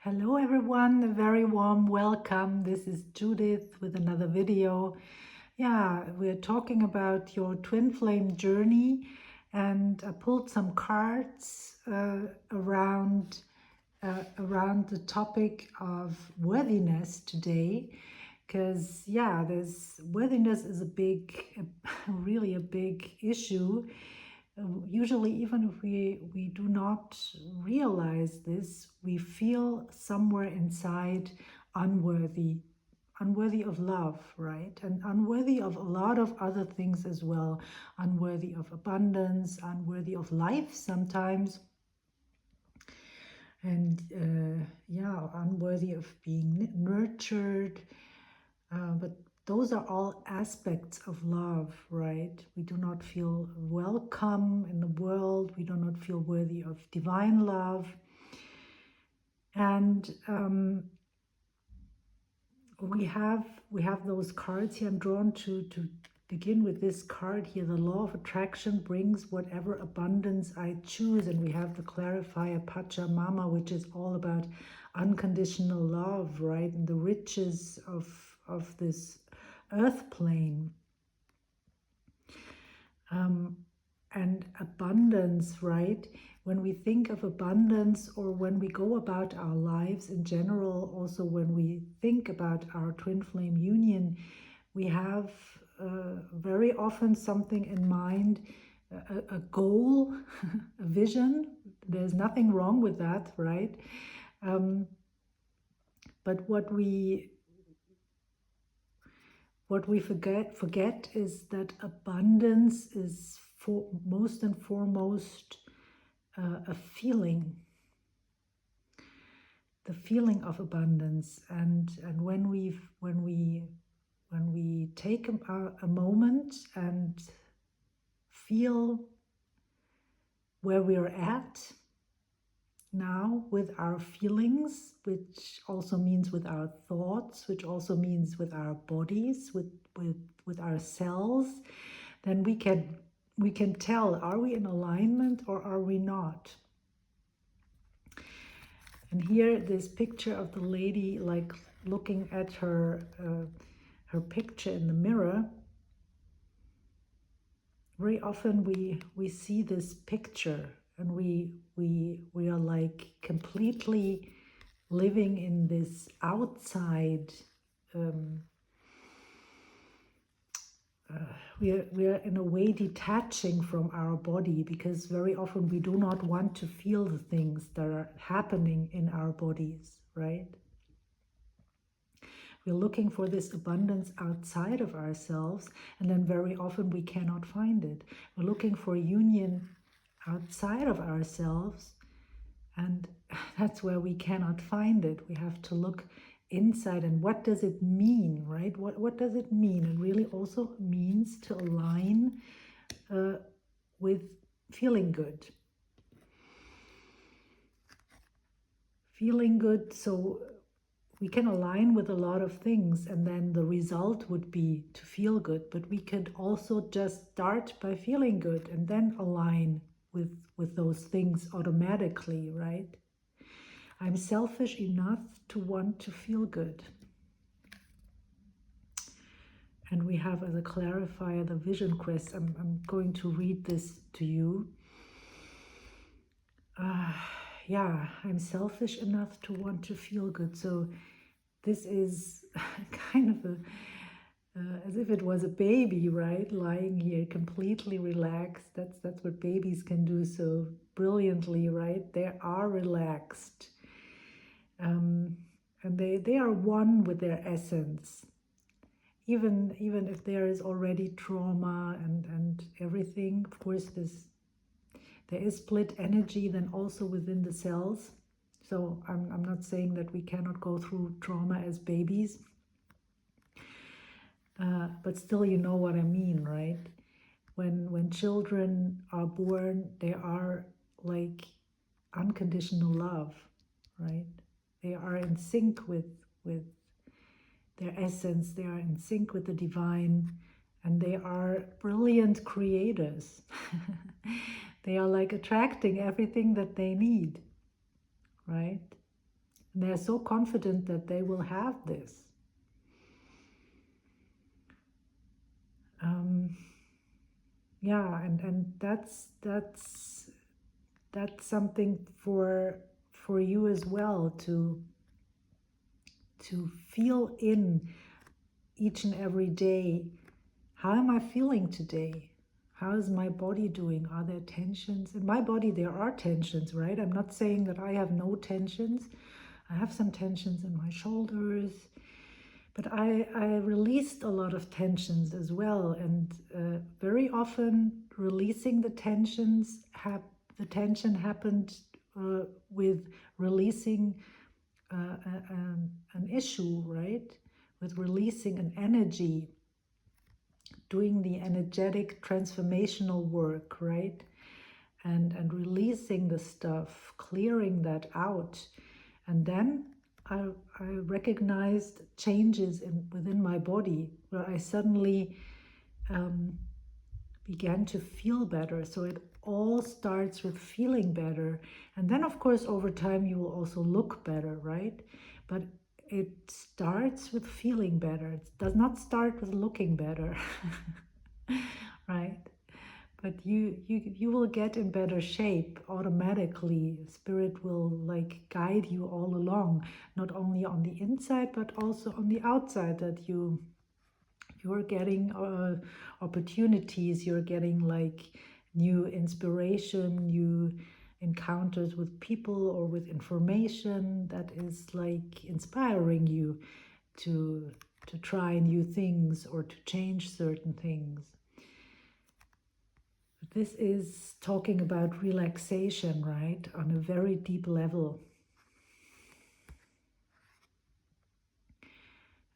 Hello everyone, a very warm welcome. This is Judith with another video. Yeah, we're talking about your twin flame journey, and I pulled some cards around the topic of worthiness today, because this worthiness is really a big issue. Usually, even if we do not realize this, we feel somewhere inside unworthy, unworthy of love, right? And unworthy of a lot of other things as well. Unworthy of abundance, unworthy of life sometimes. And unworthy of being nurtured. But those are all aspects of love, right? We do not feel welcome in the world. We do not feel worthy of divine love. And we have those cards here. I'm drawn to begin with this card here. The law of attraction brings whatever abundance I choose. And we have the clarifier Pachamama, which is all about unconditional love, right? And the riches of this earth plane. And abundance, right? When we think of abundance, or when we go about our lives in general, also when we think about our twin flame union, we have very often something in mind, a goal, a vision. There's nothing wrong with that, right? But what we forget is that abundance is most and foremost a feeling, the feeling of abundance. And when we take a moment and feel where we're at now with our feelings, which also means with our thoughts, which also means with our bodies, with our cells, then we can tell, are we in alignment or are we not? And here, this picture of the lady, like looking at her picture in the mirror. Very often we see this picture, and we are like completely living in this outside. We are in a way detaching from our body, because very often we do not want to feel the things that are happening in our bodies, right? We're looking for this abundance outside of ourselves, and then very often we cannot find it. We're looking for union outside of ourselves, and that's where we cannot find it. We have to look inside. And what does it mean, right? What does it mean? It really also means to align with feeling good. Feeling good, so we can align with a lot of things, and then the result would be to feel good. But we could also just start by feeling good and then align with those things automatically, right? I'm selfish enough to want to feel good. And we have as a clarifier the vision quest. I'm going to read this to you. I'm selfish enough to want to feel good. So this is kind of as if it was a baby, right? Lying here completely relaxed. That's what babies can do so brilliantly, right? They are relaxed. And they are one with their essence. Even if there is already trauma and everything, of course, there is split energy then also within the cells. So I'm not saying that we cannot go through trauma as babies, but still, you know what I mean, right? When children are born, they are like unconditional love, right? They are in sync with their essence. They are in sync with the divine, and they are brilliant creators. They are like attracting everything that they need, right? And they're so confident that they will have this. Yeah, and that's something for you as well, to feel in each and every day. How am I feeling today? How is my body doing? Are there tensions? In my body, there are tensions, right? I'm not saying that I have no tensions. I have some tensions in my shoulders, but I released a lot of tensions as well. And very often releasing the tensions, the tension happened with releasing an issue, right? With releasing an energy, doing the energetic transformational work, right? And releasing the stuff, clearing that out. And then I recognized changes within my body, where I suddenly began to feel better. So it all starts with feeling better. And then, of course, over time, you will also look better, right? But it starts with feeling better. It does not start with looking better, right? But you will get in better shape automatically. Spirit will like guide you all along, not only on the inside, but also on the outside, that you're getting opportunities, you're getting like new inspiration, new encounters with people or with information that is like inspiring you to try new things or to change certain things. This is talking about relaxation, right? On a very deep level.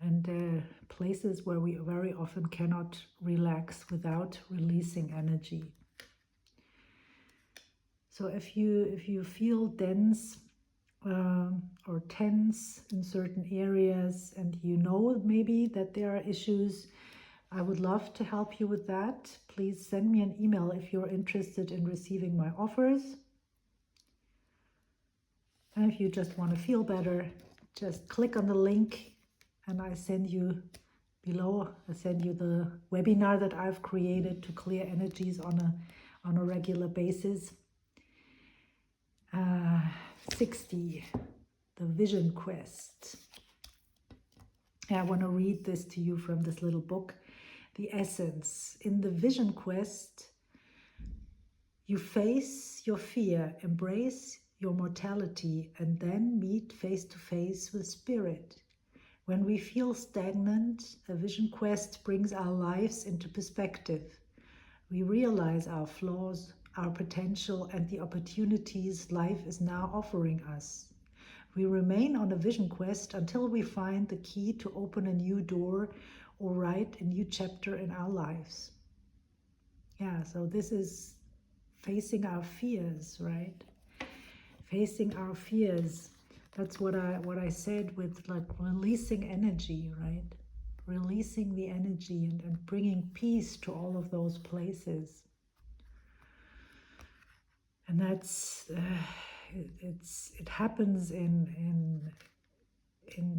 And places where we very often cannot relax without releasing energy. So if you feel dense or tense in certain areas, and you know maybe that there are issues, I would love to help you with that. Please send me an email if you're interested in receiving my offers. And if you just want to feel better, just click on the link and I send you below. I send you the webinar that I've created to clear energies on a regular basis. 60, the Vision Quest. I want to read this to you from this little book. The essence. In the Vision Quest, you face your fear, embrace your mortality, and then meet face to face with spirit. When we feel stagnant, a vision quest brings our lives into perspective. We realize our flaws, our potential, and the opportunities life is now offering us. We remain on a vision quest until we find the key to open a new door or write a new chapter in our lives. Yeah, so this is facing our fears, right? Facing our fears. That's what I said with like releasing energy, right? Releasing the energy and bringing peace to all of those places. And that's it happens in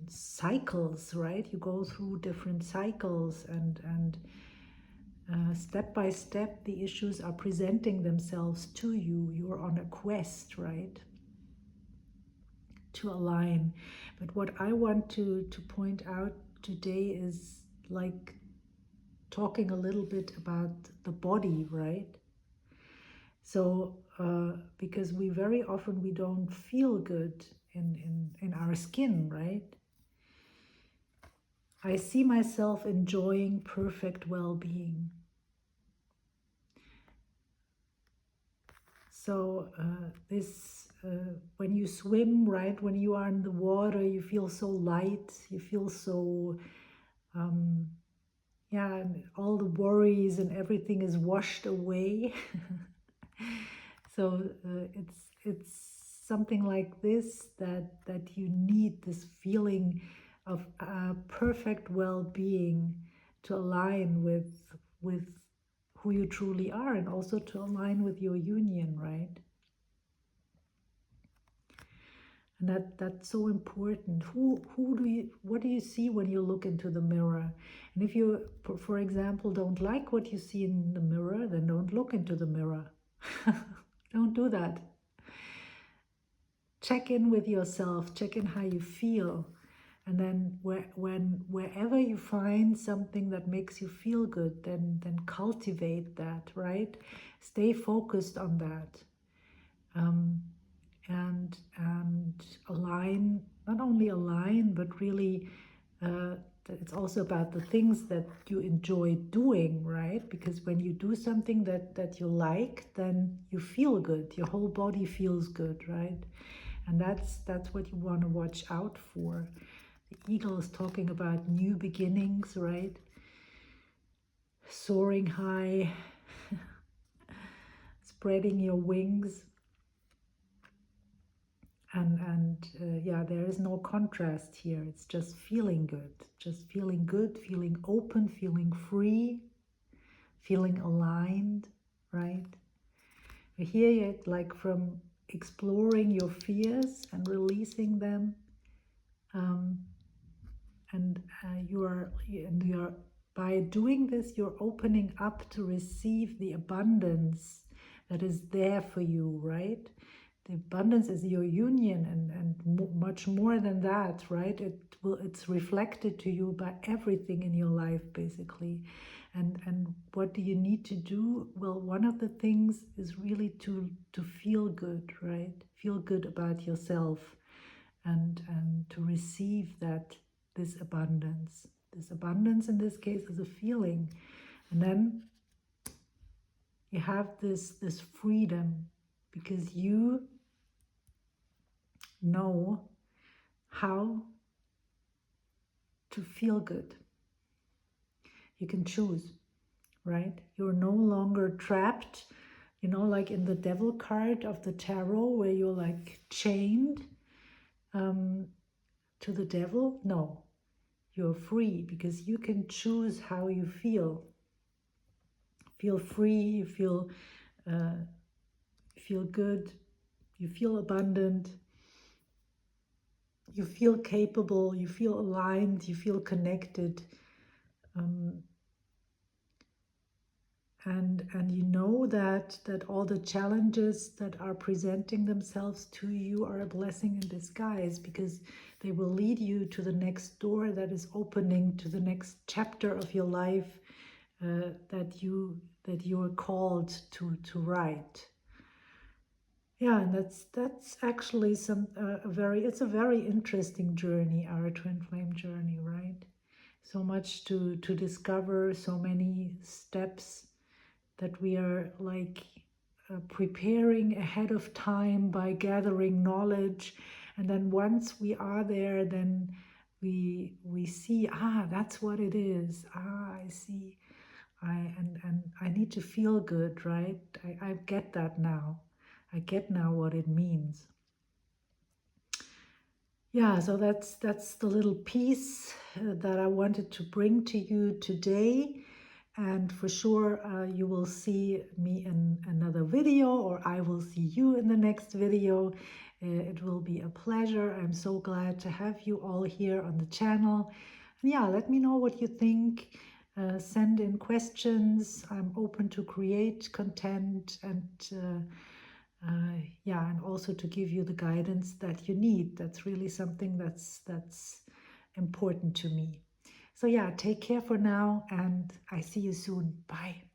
cycles, right? You go through different cycles, and step by step the issues are presenting themselves to you. You're on a quest, right, to align. But what I want to point out today is like talking a little bit about the body, right? So because we very often we don't feel good in our skin, right? I see myself enjoying perfect well-being. So when you swim, right, when you are in the water, you feel so light, you feel so, yeah, and all the worries and everything is washed away. So it's something like this, that you need this feeling of perfect well-being to align with who you truly are, and also to align with your union, right? And that's so important. What do you see when you look into the mirror? And if you, for example, don't like what you see in the mirror, then don't look into the mirror. Don't do that. Check in with yourself, check in how you feel. And then wherever you find something that makes you feel good, then cultivate that, right? Stay focused on that. And align, not only align, but really it's also about the things that you enjoy doing, right? Because when you do something that you like, then you feel good, your whole body feels good, right? And that's what you want to watch out for. The eagle is talking about new beginnings, right? Soaring high, spreading your wings. And yeah, there is no contrast here. It's just feeling good, feeling open, feeling free, feeling aligned, right? Here yet, like from exploring your fears and releasing them, and you are by doing this, you're opening up to receive the abundance that is there for you, right? The abundance is your union, and much more than that, right? It's reflected to you by everything in your life, basically. And what do you need to do? Well, one of the things is really to feel good, right? Feel good about yourself, and to receive that this abundance. This abundance in this case is a feeling, and then you have this freedom because you know how to feel good. You can choose, right? You're no longer trapped, you know, like in the devil card of the tarot where you're like chained to the devil. No, you're free because you can choose how you feel. Feel free, you feel good, you feel abundant, you feel capable, you feel aligned, you feel connected, and you know that all the challenges that are presenting themselves to you are a blessing in disguise, because they will lead you to the next door that is opening, to the next chapter of your life that you are called to write. Yeah, and that's actually it's a very interesting journey, our twin flame journey, right? So much to discover, so many steps that we are like preparing ahead of time by gathering knowledge, and then once we are there, then we see, that's what it is. I see. And I need to feel good, right? I get that now. I get now what it means. Yeah, so that's the little piece that I wanted to bring to you today. And for sure, you will see me in another video, or I will see you in the next video. It will be a pleasure. I'm so glad to have you all here on the channel. And yeah, let me know what you think. Send in questions. I'm open to create content, and yeah, and also to give you the guidance that you need. That's really something that's important to me. So yeah, take care for now, and I see you soon. Bye.